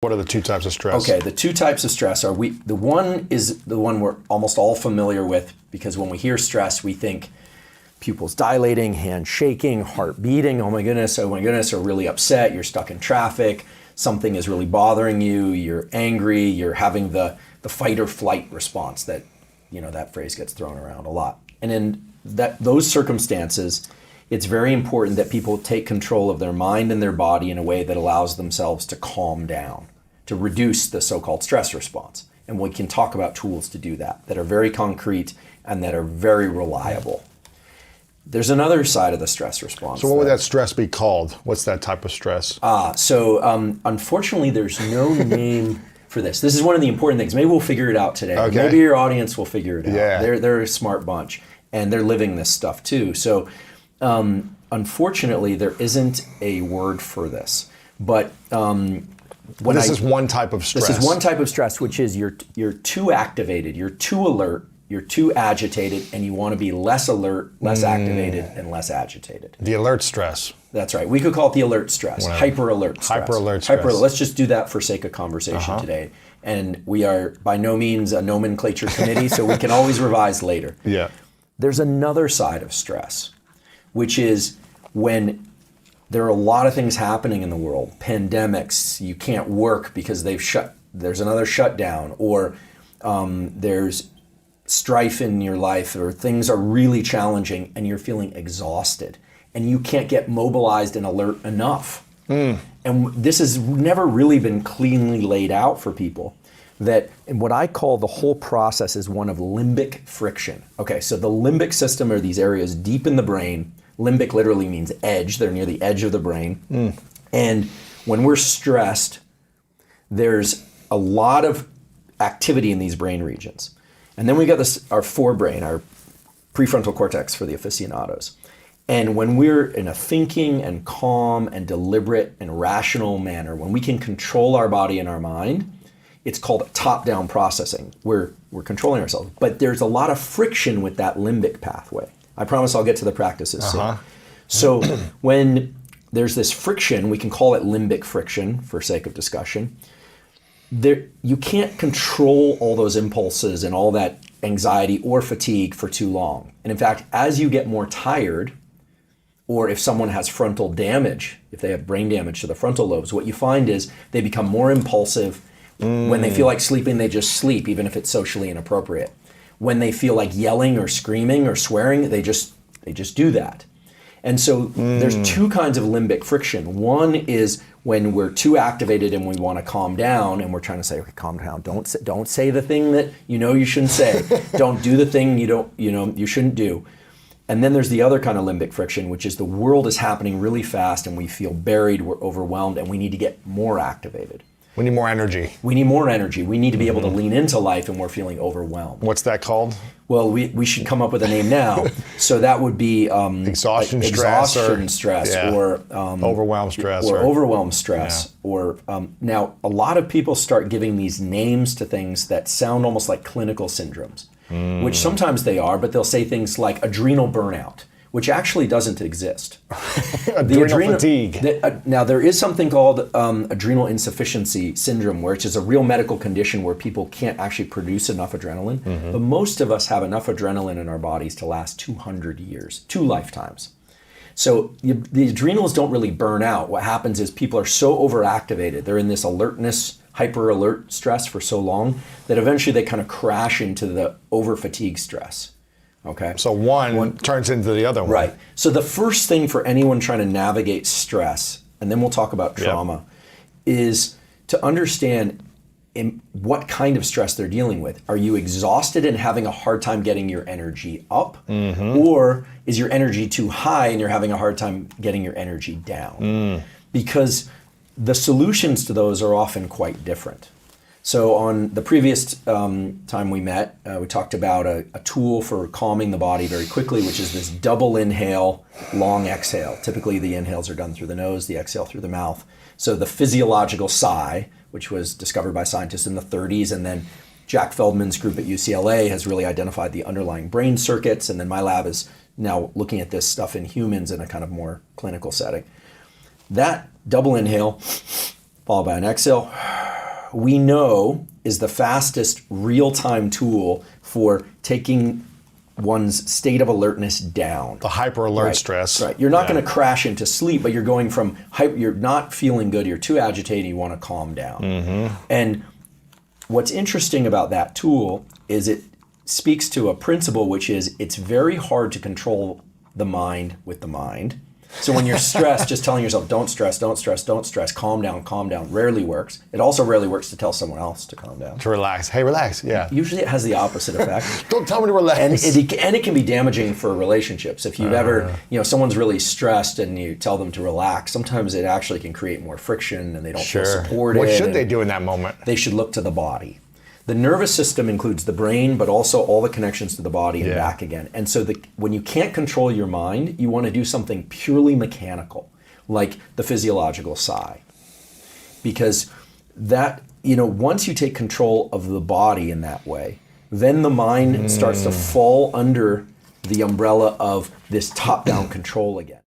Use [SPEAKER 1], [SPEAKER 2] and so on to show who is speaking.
[SPEAKER 1] What are the two types of stress?
[SPEAKER 2] Okay, the two types of stress are the one is the one we're almost all familiar with, because when we hear stress, we think pupils dilating, hands shaking, heart beating, oh my goodness, or really upset, you're stuck in traffic, something is really bothering you, you're angry, you're having the fight or flight response that, that phrase gets thrown around a lot. And in those circumstances, it's very important that people take control of their mind and their body in a way that allows themselves to calm down, to reduce the so-called stress response. And we can talk about tools to do that are very concrete and that are very reliable. There's another side of the stress response.
[SPEAKER 1] So what would that stress be called? What's that type of stress?
[SPEAKER 2] Unfortunately, there's no name for this. This is one of the important things. Maybe we'll figure it out today.
[SPEAKER 1] Okay.
[SPEAKER 2] Maybe your audience will figure it out.
[SPEAKER 1] Yeah.
[SPEAKER 2] They're a smart bunch, and they're living this stuff too. So unfortunately, there isn't a word for this. But
[SPEAKER 1] this is one type of stress.
[SPEAKER 2] This is one type of stress, which is you're too activated, you're too alert, you're too agitated, and you want to be less alert, less activated, and less agitated.
[SPEAKER 1] The alert stress.
[SPEAKER 2] That's right. We could call it the alert stress, hyper-alert stress.
[SPEAKER 1] Hyper-alert stress.
[SPEAKER 2] Let's just do that for sake of conversation today. And we are by no means a nomenclature committee, so we can always revise later.
[SPEAKER 1] Yeah. There's
[SPEAKER 2] another side of stress, which is when there are a lot of things happening in the world, pandemics, you can't work because there's another shutdown, or there's strife in your life, or things are really challenging and you're feeling exhausted and you can't get mobilized and alert enough. And this has never really been cleanly laid out for people. And what I call the whole process is one of limbic friction. Okay, so the limbic system are these areas deep in the brain. Limbic literally means edge. They're near the edge of the brain. And when we're stressed, there's a lot of activity in these brain regions. And then we got our forebrain, our prefrontal cortex for the aficionados. And when we're in a thinking and calm and deliberate and rational manner, when we can control our body and our mind, it's called top-down processing. We're controlling ourselves. But there's a lot of friction with that limbic pathway. I promise I'll get to the practices soon. So when there's this friction, we can call it limbic friction for sake of discussion. You can't control all those impulses and all that anxiety or fatigue for too long. And in fact, as you get more tired, or if someone has frontal damage, if they have brain damage to the frontal lobes, what you find is they become more impulsive. When they feel like sleeping, they just sleep, even if it's socially inappropriate. When they feel like yelling or screaming or swearing, they just do that. And so there's two kinds of limbic friction. One is when we're too activated and we want to calm down, and we're trying to say, okay, calm down. Don't say the thing that you shouldn't say. Don't do the thing you shouldn't do. And then there's the other kind of limbic friction, which is the world is happening really fast and we feel buried, we're overwhelmed, and we need to get more activated.
[SPEAKER 1] We need more energy.
[SPEAKER 2] We need more energy. We need to be able to lean into life, and we're feeling overwhelmed.
[SPEAKER 1] What's that called?
[SPEAKER 2] Well, we should come up with a name now. So that would be
[SPEAKER 1] exhaustion stress,
[SPEAKER 2] or
[SPEAKER 1] overwhelm stress,
[SPEAKER 2] or overwhelm stress. Or now a lot of people start giving these names to things that sound almost like clinical syndromes, which sometimes they are, but they'll say things like adrenal burnout, which actually doesn't exist.
[SPEAKER 1] Adrenal fatigue.
[SPEAKER 2] Now there is something called adrenal insufficiency syndrome, which is a real medical condition where people can't actually produce enough adrenaline. But most of us have enough adrenaline in our bodies to last 200 years, 2 lifetimes. So the adrenals don't really burn out. What happens is people are so overactivated. They're in this alertness, hyper alert stress for so long that eventually they kind of crash into the over fatigue stress. Okay.
[SPEAKER 1] So one turns into the other one.
[SPEAKER 2] Right. So the first thing for anyone trying to navigate stress, and then we'll talk about trauma, is to understand what kind of stress they're dealing with. Are you exhausted and having a hard time getting your energy up? Or is your energy too high and you're having a hard time getting your energy down? Because the solutions to those are often quite different. So on the previous time we met, we talked about a tool for calming the body very quickly, which is this double inhale, long exhale. Typically the inhales are done through the nose, the exhale through the mouth. So the physiological sigh, which was discovered by scientists in the 30s, and then Jack Feldman's group at UCLA has really identified the underlying brain circuits, and then my lab is now looking at this stuff in humans in a kind of more clinical setting. That double inhale, followed by an exhale, we know is the fastest real-time tool for taking one's state of alertness down.
[SPEAKER 1] The hyper alert stress.
[SPEAKER 2] Right. You're not going to crash into sleep, but you're going from you're not feeling good, you're too agitated, you want to calm down. And what's interesting about that tool is it speaks to a principle, which is it's very hard to control the mind with the mind. So when you're stressed, just telling yourself, don't stress, don't stress, don't stress, calm down, rarely works. It also rarely works to tell someone else to calm down.
[SPEAKER 1] To relax. Hey, relax. Yeah.
[SPEAKER 2] Usually it has the opposite effect.
[SPEAKER 1] Don't tell me to relax.
[SPEAKER 2] And it can be damaging for relationships. If you've ever, someone's really stressed and you tell them to relax, sometimes it actually can create more friction and they don't feel supported.
[SPEAKER 1] What should they do in that moment?
[SPEAKER 2] They should look to the body. The nervous system includes the brain, but also all the connections to the body and back again. And so when you can't control your mind, you want to do something purely mechanical, like the physiological sigh. Because that, once you take control of the body in that way, then the mind starts to fall under the umbrella of this top-down control again.